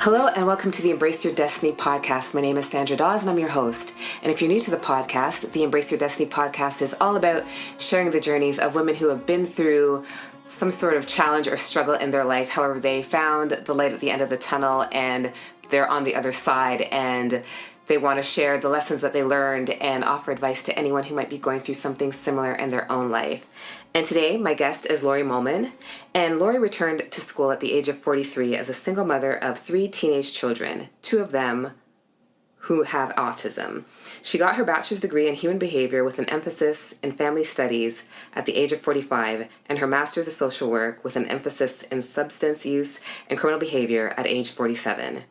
Hello and welcome to the Embrace Your Destiny podcast. My name is Sandra Dawes and I'm your host. And if you're new to the podcast, the Embrace Your Destiny podcast is all about sharing the journeys of women who have been through some sort of challenge or struggle in their life. However, they found the light at the end of the tunnel and they're on the other side, and they want to share the lessons that they learned and offer advice to anyone who might be going through something similar in their own life. And today, my guest is Laurie Mohlman. And Laurie returned to school at the age of 43 as a single mother of 3 teenage children, 2 of them who have autism. She got her bachelor's degree in human behavior with an emphasis in family studies at the age of 45, and her master's of social work with an emphasis in substance use and criminal behavior at age 47.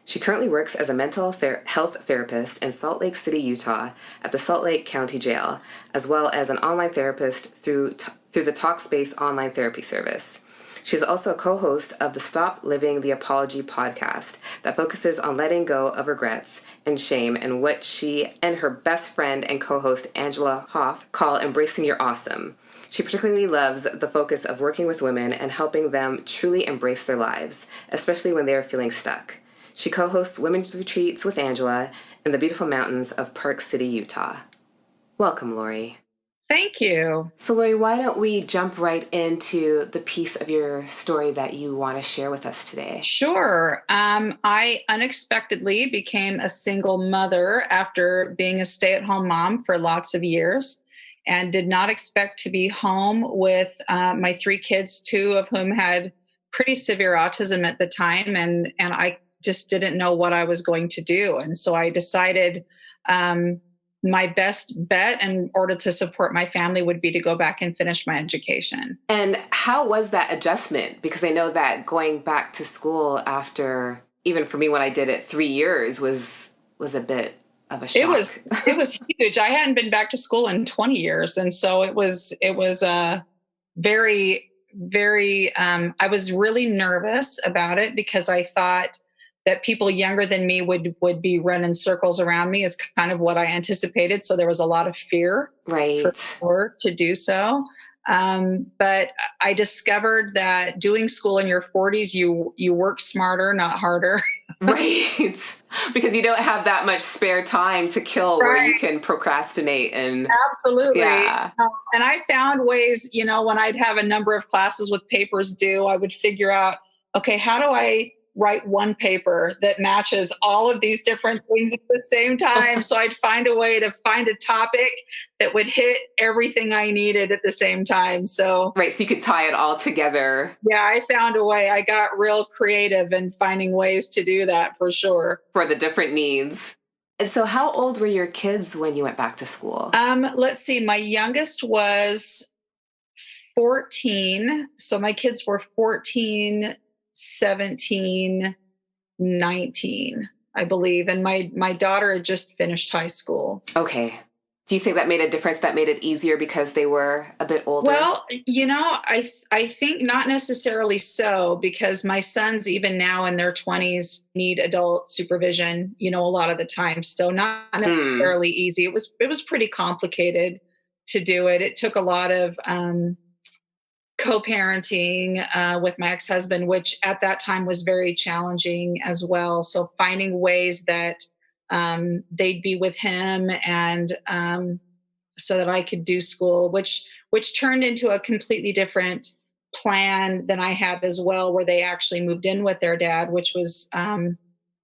She currently works as a mental health therapist in Salt Lake City, Utah, at the Salt Lake County Jail, as well as an online therapist through the Talkspace online therapy service. She's also a co-host of the Stop Living the Apology podcast that focuses on letting go of regrets and shame, and what she and her best friend and co-host Angela Hough call embracing your awesome. She particularly loves the focus of working with women and helping them truly embrace their lives, especially when they are feeling stuck. She co-hosts women's retreats with Angela in the beautiful mountains of Park City, Utah. Welcome, Laurie. Thank you. So, Laurie, why don't we jump right into the piece of your story that you want to share with us today? Sure. I unexpectedly became a single mother after being a stay-at-home mom for lots of years, and did not expect to be home with my 3 kids, 2 of whom had pretty severe autism at the time, and I just didn't know what I was going to do. And so I decided my best bet in order to support my family would be to go back and finish my education. And how was that adjustment? Because I know that going back to school after, even for me when I did it, 3 years was a bit of a shock. It was huge. I hadn't been back to school in 20 years. And so it was very, very, I was really nervous about it because I thought that people younger than me would be running circles around me, is kind of what I anticipated. So there was a lot of fear, right, for to do so. But I discovered that doing school in your 40s, you work smarter, not harder. Right. Because you don't have that much spare time to kill, right, where you can procrastinate. And absolutely. Yeah. And I found ways, when I'd have a number of classes with papers due, I would figure out, okay, how do I write one paper that matches all of these different things at the same time? So I'd find a way to find a topic that would hit everything I needed at the same time. So right, so you could tie it all together. Yeah, I found a way. I got real creative in finding ways to do that, for sure. For the different needs. And so how old were your kids when you went back to school? Let's see. My youngest was 14. So my kids were 14, 17, 19, I believe. And my daughter had just finished high school. Okay. Do you think that made a difference? That made it easier because they were a bit older? Well, I think not necessarily so, because my sons, even now in their 20s, need adult supervision, a lot of the time. So not necessarily easy. It was pretty complicated to do it. It took a lot of co-parenting with my ex-husband, which at that time was very challenging as well. So finding ways that they'd be with him, and so that I could do school, which turned into a completely different plan than I had as well, where they actually moved in with their dad, which was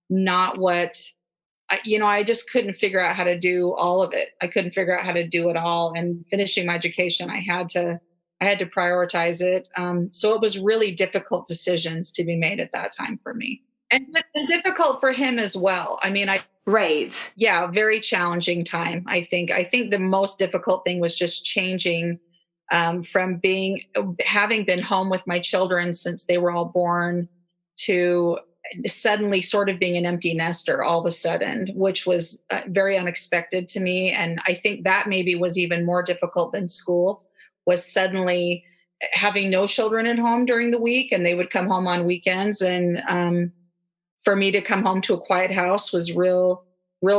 not what, I just couldn't figure out how to do all of it. I couldn't figure out how to do it all. And finishing my education, I had to prioritize it. So it was really difficult decisions to be made at that time for me, and difficult for him as well. Right. Yeah, very challenging time. I think the most difficult thing was just changing from having been home with my children since they were all born, to suddenly sort of being an empty nester all of a sudden, which was very unexpected to me. And I think that maybe was even more difficult than school, was suddenly having no children at home during the week, and they would come home on weekends. And for me to come home to a quiet house was real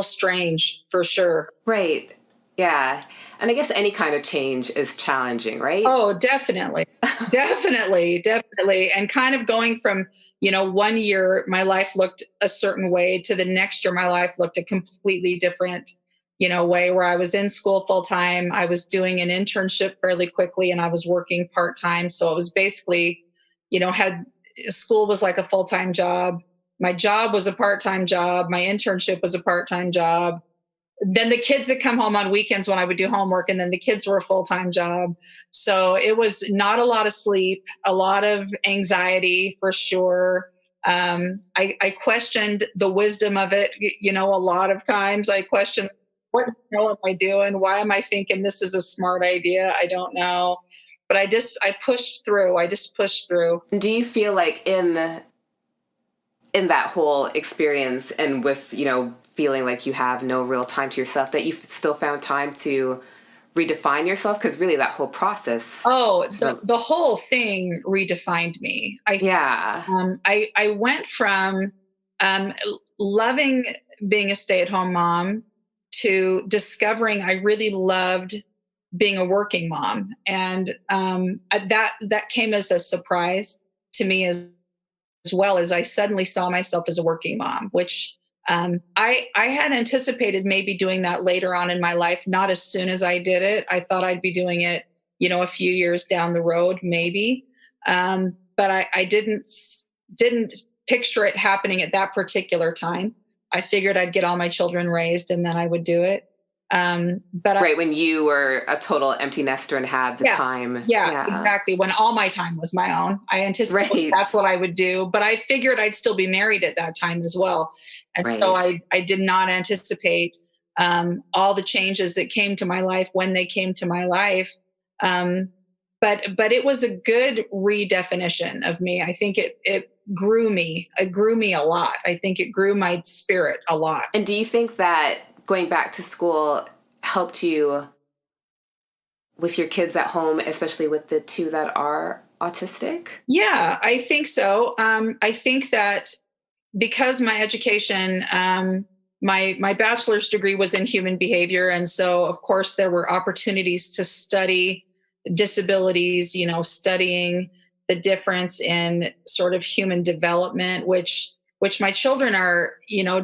strange, for sure. Right. Yeah. And I guess any kind of change is challenging, right? Oh, definitely. Definitely. And kind of going from, 1 year, my life looked a certain way to the next year, my life looked a completely different, way, where I was in school full time. I was doing an internship fairly quickly and I was working part time. So it was basically, had school was like a full time job. My job was a part time job. My internship was a part time job. Then the kids would come home on weekends when I would do homework, and then the kids were a full-time job. So it was not a lot of sleep, a lot of anxiety for sure. I questioned the wisdom of it. A lot of times I questioned, what the hell am I doing? Why am I thinking this is a smart idea? I don't know. But I pushed through. I just pushed through. Do you feel like in that whole experience and with, feeling like you have no real time to yourself, that you've still found time to redefine yourself? Because really that whole process. Oh, the whole thing redefined me. I went from loving being a stay-at-home mom to discovering I really loved being a working mom. And that came as a surprise to me as well, as I suddenly saw myself as a working mom, which I had anticipated maybe doing that later on in my life, not as soon as I did it. I thought I'd be doing it, a few years down the road, maybe. But I didn't picture it happening at that particular time. I figured I'd get all my children raised and then I would do it. But when you were a total empty nester and had the time. Yeah, exactly. When all my time was my own, I anticipated that's what I would do, but I figured I'd still be married at that time as well. And so I did not anticipate, all the changes that came to my life when they came to my life. But it was a good redefinition of me. I think it grew me. It grew me a lot. I think it grew my spirit a lot. And do you think that going back to school helped you with your kids at home, especially with the two that are autistic? Yeah, I think so. I think that because my education, my bachelor's degree was in human behavior. And so, of course, there were opportunities to study disabilities, studying the difference in sort of human development, which my children are,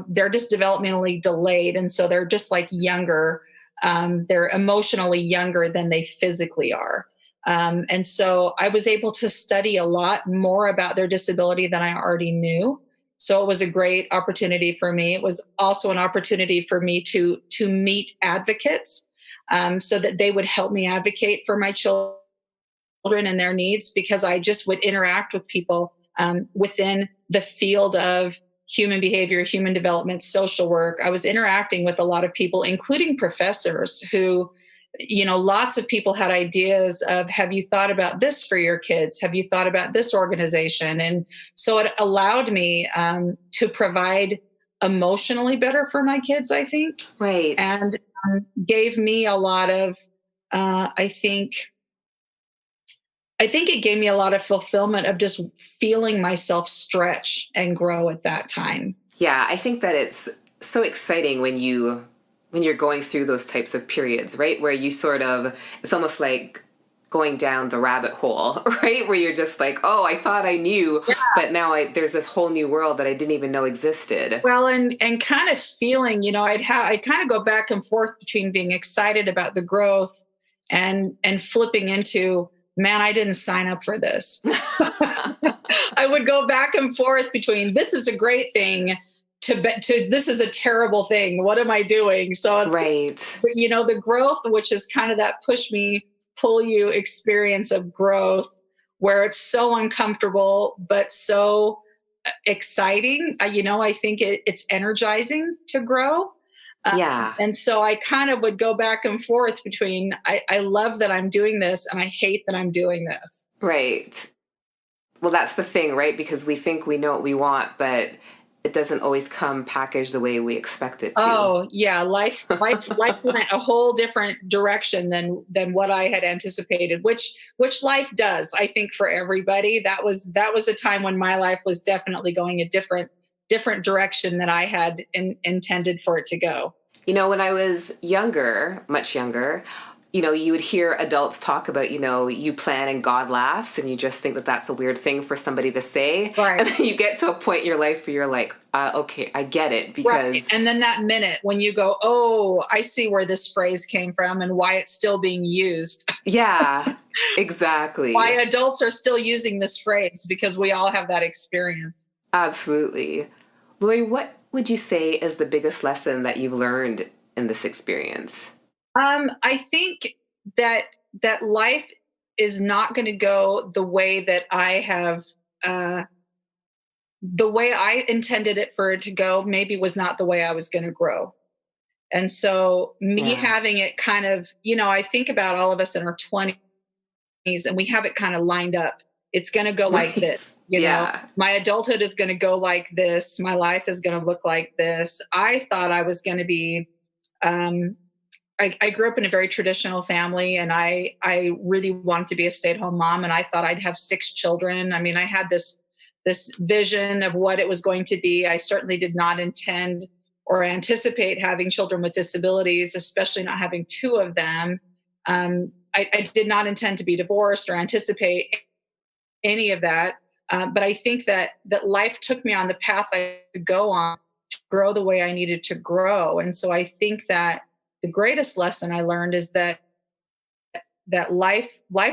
they're just developmentally delayed. And so they're just like younger. They're emotionally younger than they physically are. And so I was able to study a lot more about their disability than I already knew. So it was a great opportunity for me. It was also an opportunity for me to meet advocates, so that they would help me advocate for my children and their needs, because I just would interact with people within the field of human behavior, human development, social work. I was interacting with a lot of people, including professors who, lots of people had ideas of, have you thought about this for your kids? Have you thought about this organization? And so it allowed me to provide emotionally better for my kids, I think. Right. And gave me a lot of, I think it gave me a lot of fulfillment of just feeling myself stretch and grow at that time. Yeah, I think that it's so exciting when you're going through those types of periods, right? Where you it's almost like going down the rabbit hole, right? Where you're just like, oh, I thought I knew, but now there's this whole new world that I didn't even know existed. Well, and kind of feeling, I kind of go back and forth between being excited about the growth and flipping into, man, I didn't sign up for this. I would go back and forth between, this is a great thing, to this is a terrible thing. What am I doing? So, right. The growth, which is kind of that push me, pull you experience of growth, where it's so uncomfortable, but so exciting. I think it's energizing to grow. Yeah. And so I kind of would go back and forth between, I love that I'm doing this and I hate that I'm doing this. Right. Well, that's the thing, right? Because we think we know what we want, but it doesn't always come packaged the way we expect it to. Oh, yeah. Life went a whole different direction than what I had anticipated, which life does, I think, for everybody. That was a time when my life was definitely going a different direction than I had intended for it to go. When I was younger, much younger, you would hear adults talk about, you plan and God laughs, and you just think that that's a weird thing for somebody to say. Right. And then you get to a point in your life where you're like, okay, I get it. Because right. And then that minute when you go, oh, I see where this phrase came from and why it's still being used. Yeah, exactly. Why adults are still using this phrase, because we all have that experience. Absolutely. Laurie, what would you say is the biggest lesson that you've learned in this experience? I think that life is not going to go the way that I have, the way I intended it for it to go. Maybe was not the way I was going to grow. And so me having it kind of, I think about all of us in our 20s, and we have it kind of lined up. It's going to go like this, know, my adulthood is going to go like this. My life is going to look like this. I thought I was going to be, I grew up in a very traditional family, and I really wanted to be a stay-at-home mom, and I thought I'd have 6 children. I mean, I had this vision of what it was going to be. I certainly did not intend or anticipate having children with disabilities, especially not having 2 of them. I did not intend to be divorced or anticipate any of that. But I think that life took me on the path I could go on to grow the way I needed to grow. And so I think that the greatest lesson I learned is that life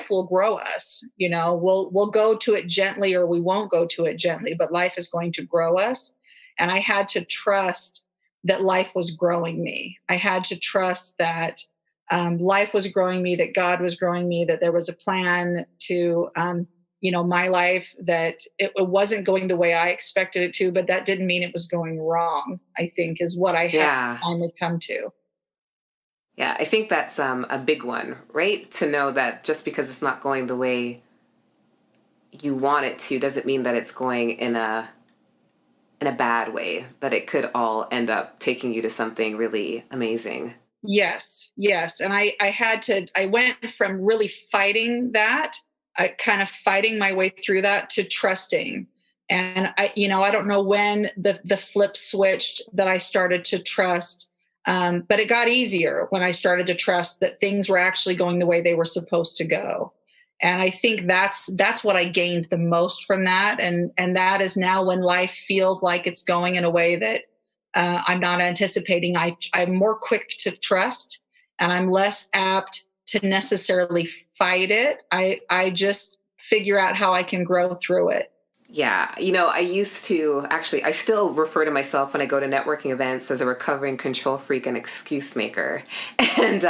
will grow us. We'll go to it gently, or we won't go to it gently, but life is going to grow us. And I had to trust that life was growing me. I had to trust that life was growing me, that God was growing me, that there was a plan to, my life, that it wasn't going the way I expected it to, but that didn't mean it was going wrong, I think, is what I had to finally come to. Yeah, I think that's a big one, right? To know that just because it's not going the way you want it to doesn't mean that it's going in a bad way, that it could all end up taking you to something really amazing. Yes. And I went from really fighting that, kind of fighting my way through that, to trusting. And I don't know when the flip switched that I started to trust. But it got easier when I started to trust that things were actually going the way they were supposed to go. And I think that's what I gained the most from that. And that is now, when life feels like it's going in a way that I'm not anticipating, I'm more quick to trust, and I'm less apt to necessarily fight it. I just figure out how I can grow through it. Yeah. I used to I still refer to myself when I go to networking events as a recovering control freak and excuse maker. And,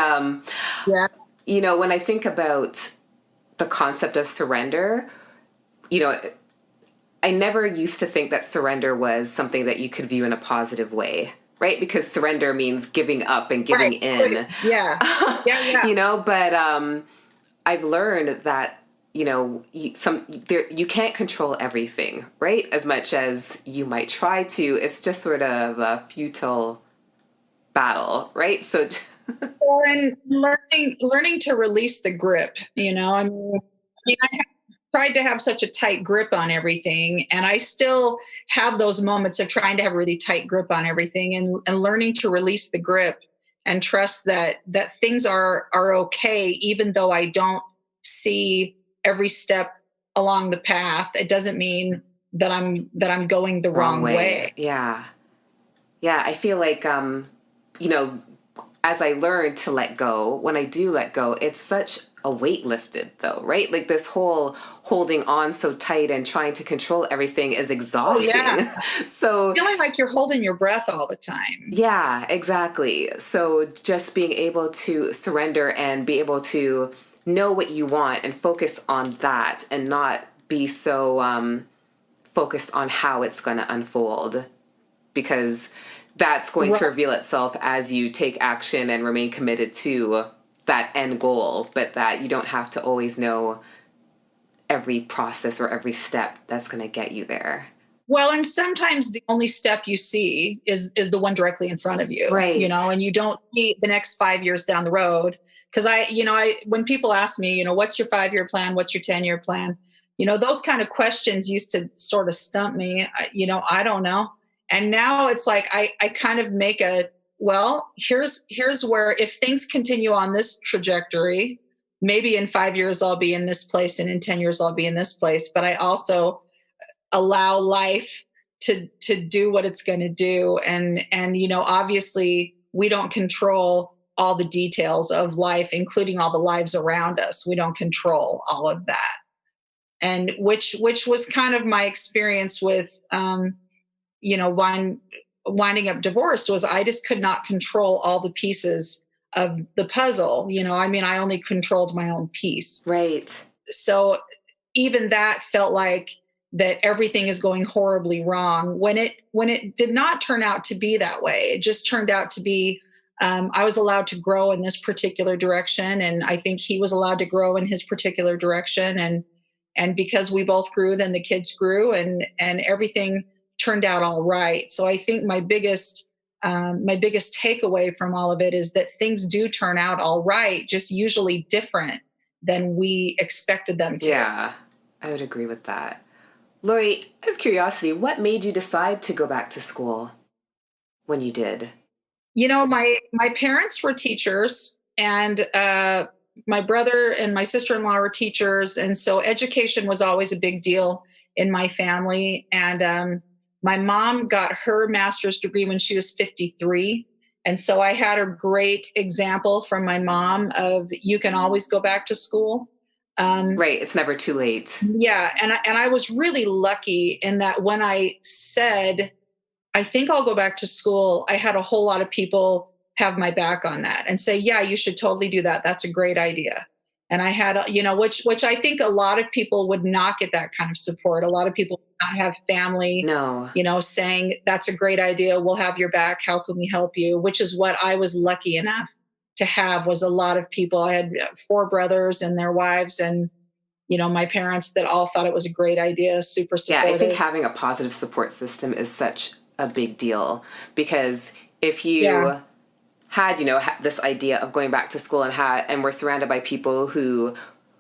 when I think about the concept of surrender, I never used to think that surrender was something that you could view in a positive way, right? Because surrender means giving up and giving in. Yeah. But I've learned that you can't control everything, right? As much as you might try to, it's just sort of a futile battle, right? So, and learning to release the grip. I have tried to have such a tight grip on everything, and I still have those moments of trying to have a really tight grip on everything, and learning to release the grip and trust that things are okay, even though I don't see every step along the path. It doesn't mean that I'm going the wrong way. Yeah. I feel like, as I learn to let go, when I do let go, it's such a weight lifted, though, right? Like, this whole holding on so tight and trying to control everything is exhausting. Oh, yeah. So feeling like you're holding your breath all the time. Yeah, exactly. So just being able to surrender and be able to know what you want and focus on that, and not be so focused on how it's going to unfold, because that's going to reveal itself as you take action and remain committed to that end goal, but that you don't have to always know every process or every step that's going to get you there. Well, and sometimes the only step you see is the one directly in front of you, right? And you don't see the next 5 years down the road. Because when people ask me, what's your 5-year plan? What's your 10-year plan? Those kind of questions used to sort of stump me. I don't know. And now it's like, I kind of make a well, here's where, if things continue on this trajectory, maybe in 5 years I'll be in this place, and in 10 years I'll be in this place. But I also allow life to do what it's going to do. And, obviously we don't control all the details of life, including all the lives around us. We don't control all of that. And which was kind of my experience with, winding up divorced, was I just could not control all the pieces of the puzzle. I only controlled my own piece. Right. So even that felt like that everything is going horribly wrong, when it did not turn out to be that way. It just turned out to be, I was allowed to grow in this particular direction. And I think he was allowed to grow in his particular direction. And because we both grew, then the kids grew, and everything turned out all right. So I think my biggest takeaway from all of it is that things do turn out all right, just usually different than we expected them to. Yeah, I would agree with that. Laurie, out of curiosity, what made you decide to go back to school when you did? My parents were teachers, and my brother and my sister-in-law were teachers. And so education was always a big deal in my family. And my mom got her master's degree when she was 53. And so I had a great example from my mom of, you can always go back to school. Right. It's never too late. Yeah. And I was really lucky in that when I said, I think I'll go back to school, I had a whole lot of people have my back on that and say, yeah, you should totally do that. That's a great idea. And I had, which I think a lot of people would not get that kind of support. A lot of people would not have family, saying, that's a great idea. We'll have your back. How can we help you? Which is what I was lucky enough to have, was a lot of people. I had 4 brothers and their wives, and, my parents, that all thought it was a great idea. Super supportive. Yeah, I think having a positive support system is such a big deal, because if you had, this idea of going back to school and we're surrounded by people who,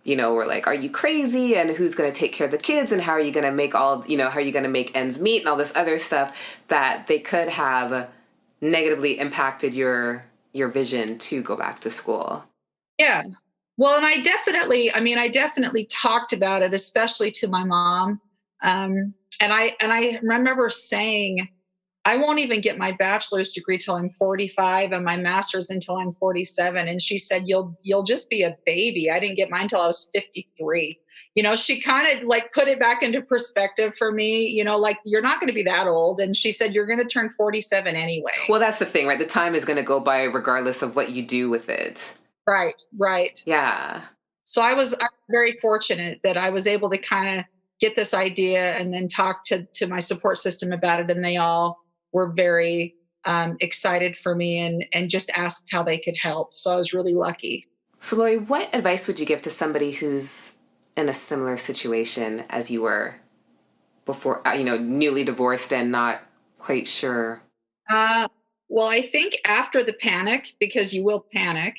were like, are you crazy? And who's going to take care of the kids? And how are you going to make how are you going to make ends meet and all this other stuff, that they could have negatively impacted your vision to go back to school. Yeah. Well, and I definitely talked about it, especially to my mom. And I remember saying, I won't even get my bachelor's degree till I'm 45 and my master's until I'm 47. And she said, you'll just be a baby. I didn't get mine till I was 53. She kind of like put it back into perspective for me, like, you're not going to be that old. And she said, you're going to turn 47 anyway. Well, that's the thing, right? The time is going to go by regardless of what you do with it. Right. Yeah. So I was very fortunate that I was able to kind of get this idea and then talk to my support system about it. And they all were very excited for me and just asked how they could help. So I was really lucky. So Laurie, what advice would you give to somebody who's in a similar situation as you were before, newly divorced and not quite sure? Well, I think after the panic, because you will panic,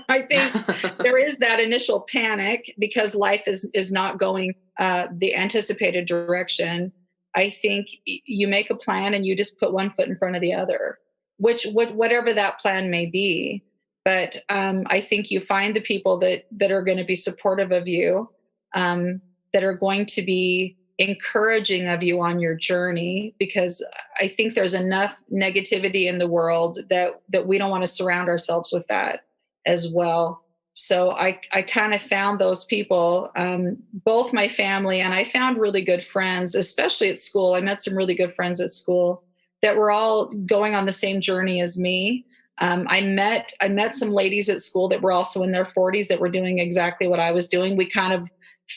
I think there is that initial panic because life is not going the anticipated direction. I think you make a plan and you just put one foot in front of the other, whatever that plan may be. But I think you find the people that are going to be supportive of you, that are going to be encouraging of you on your journey, because I think there's enough negativity in the world that we don't want to surround ourselves with that as well. So I kind of found those people, both my family, and I found really good friends, especially at school. I met some really good friends at school that were all going on the same journey as me. I met some ladies at school that were also in their 40s that were doing exactly what I was doing. We kind of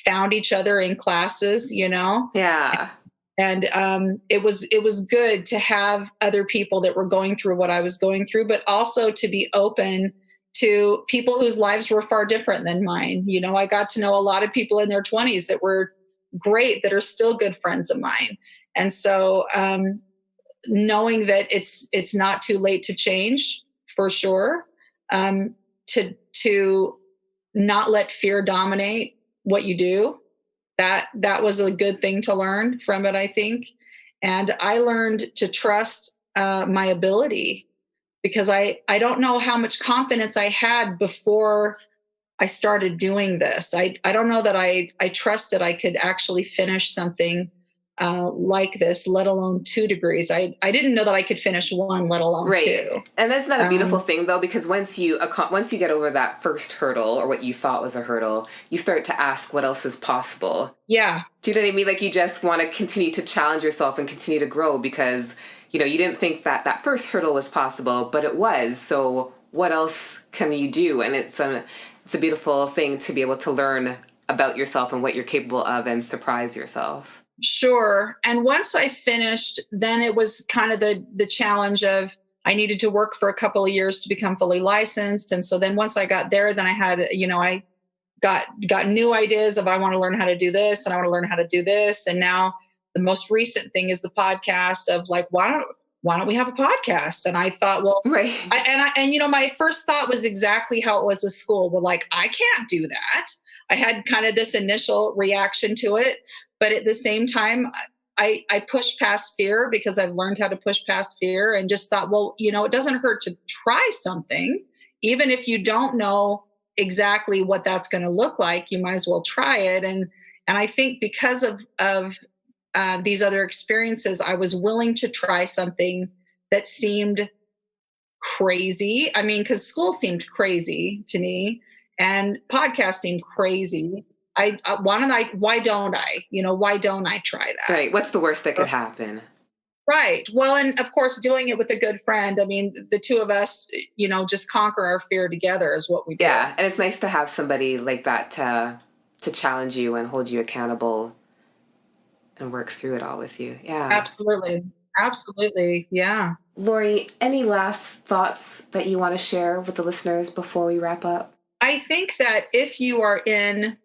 found each other in classes, Yeah. And it was good to have other people that were going through what I was going through, but also to be open to people whose lives were far different than mine. I got to know a lot of people in their 20s that were great, that are still good friends of mine. And so knowing that it's not too late to change, for sure, to not let fear dominate what you do, that was a good thing to learn from it, I think. And I learned to trust my ability. because I don't know how much confidence I had before I started doing this. I don't know that I trusted I could actually finish something like this, let alone 2 degrees. I didn't know that I could finish one, let alone Right. two. And that's not a beautiful thing, though, because once you get over that first hurdle, or what you thought was a hurdle, you start to ask what else is possible. Yeah. Do you know what I mean? Like, you just want to continue to challenge yourself and continue to grow, because, you didn't think that that first hurdle was possible, but it was. So what else can you do? And it's a beautiful thing to be able to learn about yourself and what you're capable of and surprise yourself. Sure. And once I finished, then it was kind of the challenge of, I needed to work for a couple of years to become fully licensed. And so then once I got there, then I had, I got new ideas of, I want to learn how to do this and I want to learn how to do this. And now the most recent thing is the podcast of like, why don't we have a podcast? And I thought, well, right. My first thought was exactly how it was with school. Well, like, I can't do that. I had kind of this initial reaction to it, but at the same time, I pushed past fear, because I've learned how to push past fear, and just thought, well, it doesn't hurt to try something. Even if you don't know exactly what that's going to look like, you might as well try it. And I think because of these other experiences, I was willing to try something that seemed crazy. I mean, because school seemed crazy to me, and podcasts seemed crazy. Why don't I try that? Right. What's the worst that could happen? Right. Well, and of course, doing it with a good friend. I mean, the two of us, just conquer our fear together is what we do. Yeah. And it's nice to have somebody like that to challenge you and hold you accountable and work through it all with you. Yeah. Absolutely. Absolutely. Yeah. Laurie, any last thoughts that you want to share with the listeners before we wrap up? I think that if you are in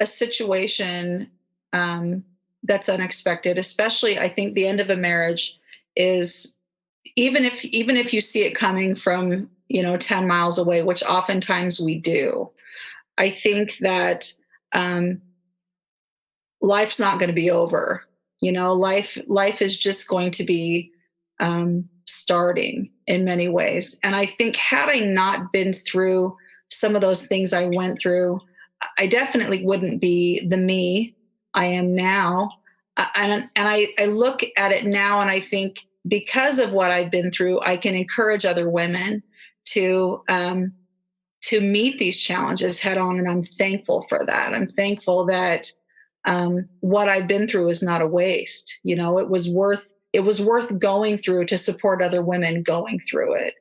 a situation that's unexpected, especially, I think the end of a marriage is, even if you see it coming from 10 miles away, which oftentimes we do, I think that life's not going to be over. Life is just going to be starting in many ways. And I think, had I not been through some of those things I went through, I definitely wouldn't be the me I am now. And I look at it now, and I think, because of what I've been through, I can encourage other women to meet these challenges head on. And I'm thankful for that. I'm thankful that what I've been through is not a waste. It was worth going through to support other women going through it.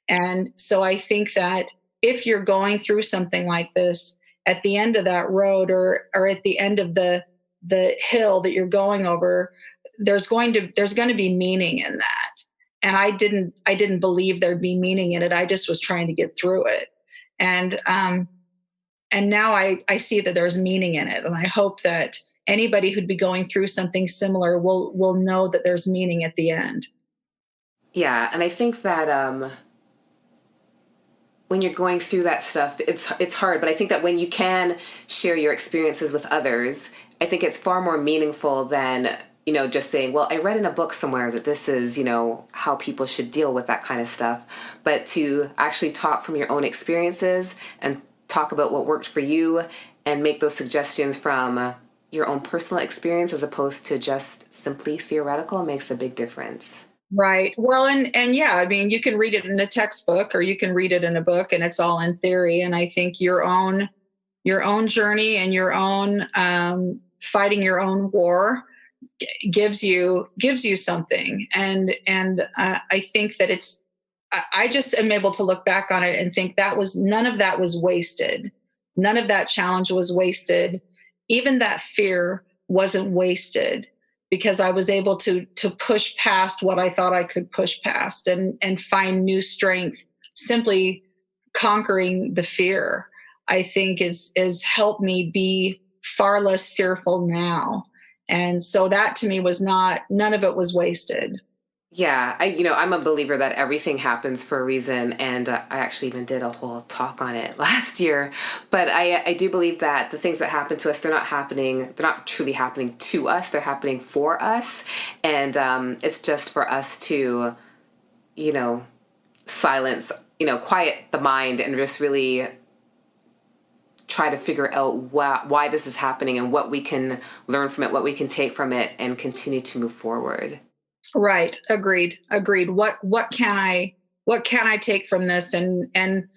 And so I think that if you're going through something like this, at the end of that road, or at the end of the hill that you're going over, there's going to be meaning in that. And I didn't believe there'd be meaning in it. I just was trying to get through it. And now I see that there's meaning in it. And I hope that anybody who'd be going through something similar will know that there's meaning at the end. Yeah. And I think that, when you're going through that stuff, it's hard. But I think that when you can share your experiences with others, I think it's far more meaningful than, just saying, well, I read in a book somewhere that this is, how people should deal with that kind of stuff. But to actually talk from your own experiences and talk about what worked for you and make those suggestions from your own personal experience, as opposed to just simply theoretical, makes a big difference. Right. Well, and yeah, I mean, you can read it in a textbook, or you can read it in a book, and it's all in theory. And I think your own journey and your own fighting your own war gives you something. And I think that I just am able to look back on it and think none of that was wasted. None of that challenge was wasted. Even that fear wasn't wasted, because I was able to push past what I thought I could push past, and find new strength simply conquering the fear. I think is helped me be far less fearful now. And so that to me was none of it was wasted. Yeah, I'm a believer that everything happens for a reason, and I actually even did a whole talk on it last year. But I do believe that the things that happen to us, they're not truly happening to us, they're happening for us, and it's just for us to, silence, quiet the mind and just really try to figure out why this is happening and what we can learn from it, what we can take from it, and continue to move forward. Right. Agreed. What can I take from this, and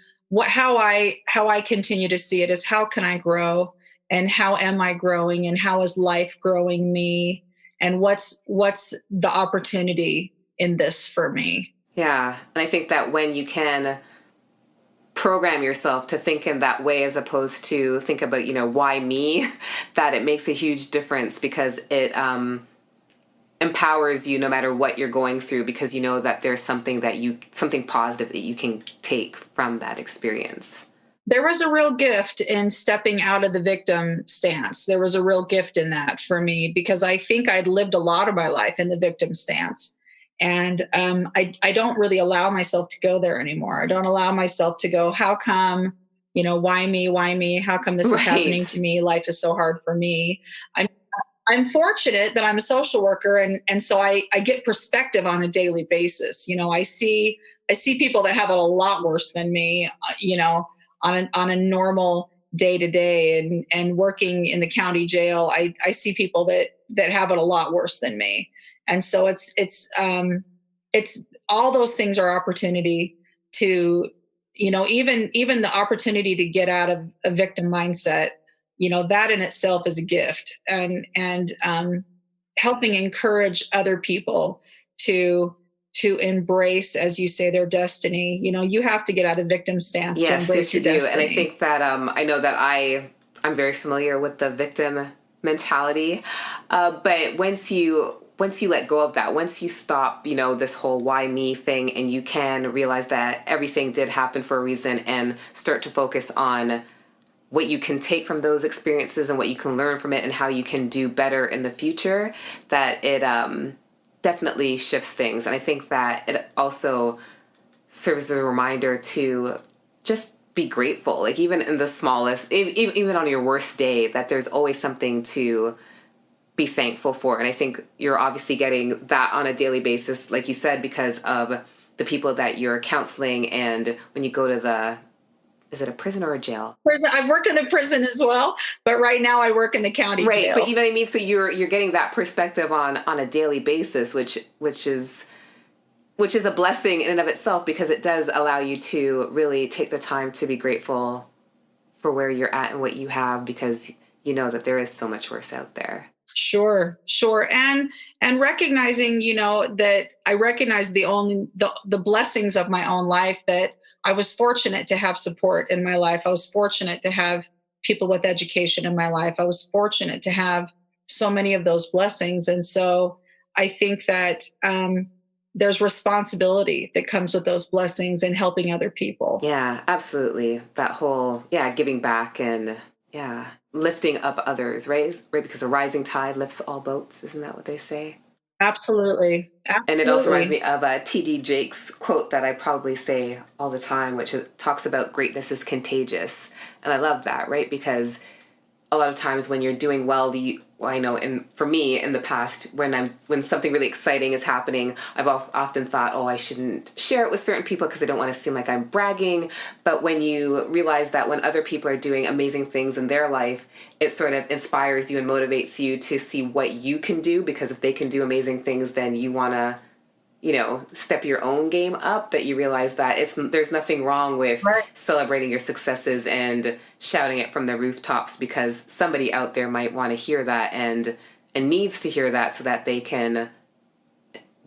how I continue to see it is, how can I grow, and how am I growing, and how is life growing me, and what's the opportunity in this for me? Yeah. And I think that when you can program yourself to think in that way, as opposed to think about, why me, that it makes a huge difference, because it empowers you no matter what you're going through, because you know that there's something positive that you can take from that experience. There was a real gift in stepping out of the victim stance. There was a real gift in that for me, because I think I'd lived a lot of my life in the victim stance. And I don't really allow myself to go there anymore. I don't allow myself to go, how come, why me? Why me? How come this is happening to me? Life is so hard for me. I'm fortunate that I'm a social worker, and so I get perspective on a daily basis. I see people that have it a lot worse than me, on a normal day to day, and working in the county jail, I see people that have it a lot worse than me. And so it's all those things are opportunity to, even the opportunity to get out of a victim mindset, that in itself is a gift, and helping encourage other people to embrace, as you say, their destiny. You have to get out of victim stance to embrace your destiny. And I think that I know that I'm very familiar with the victim mentality, but once you let go of that, once you stop, this whole why me thing, and you can realize that everything did happen for a reason, and start to focus on what you can take from those experiences and what you can learn from it and how you can do better in the future, that it definitely shifts things. And I think that it also serves as a reminder to just be grateful, like even in the smallest, even on your worst day, that there's always something to be thankful for. And I think you're obviously getting that on a daily basis, like you said, because of the people that you're counseling. And when you go to is it a prison or a jail? Prison. I've worked in the prison as well, but right now I work in the county jail. Right, but you know what I mean? So you're getting that perspective on a daily basis, which is a blessing in and of itself, because it does allow you to really take the time to be grateful for where you're at and what you have, because you know that there is so much worse out there. Sure. And recognizing, that I recognize the blessings of my own life, that I was fortunate to have support in my life. I was fortunate to have people with education in my life. I was fortunate to have so many of those blessings. And so I think that there's responsibility that comes with those blessings and helping other people. Yeah, absolutely. That whole, giving back and, lifting up others, right? Because a rising tide lifts all boats. Isn't that what they say? Absolutely. And it also reminds me of T.D. Jakes' quote that I probably say all the time, which talks about greatness is contagious. And I love that, right? Because a lot of times when you're doing well, I know, and for me in the past, when something really exciting is happening, I've often thought, I shouldn't share it with certain people because I don't want to seem like I'm bragging. But when you realize that when other people are doing amazing things in their life, it sort of inspires you and motivates you to see what you can do, because if they can do amazing things, then you want to, step your own game up, that you realize that there's nothing wrong with celebrating your successes and shouting it from the rooftops, because somebody out there might want to hear that and needs to hear that, so that they can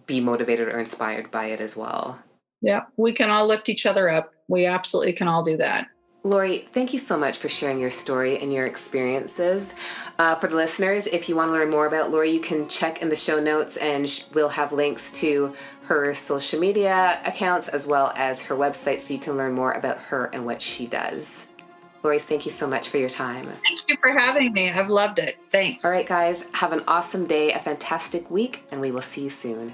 be motivated or inspired by it as well. Yeah, we can all lift each other up. We absolutely can all do that. Laurie, thank you so much for sharing your story and your experiences. For the listeners, if you want to learn more about Laurie, you can check in the show notes, and we'll have links to her social media accounts as well as her website, so you can learn more about her and what she does. Laurie, thank you so much for your time. Thank you for having me. I've loved it. Thanks. All right, guys, have an awesome day, a fantastic week, and we will see you soon.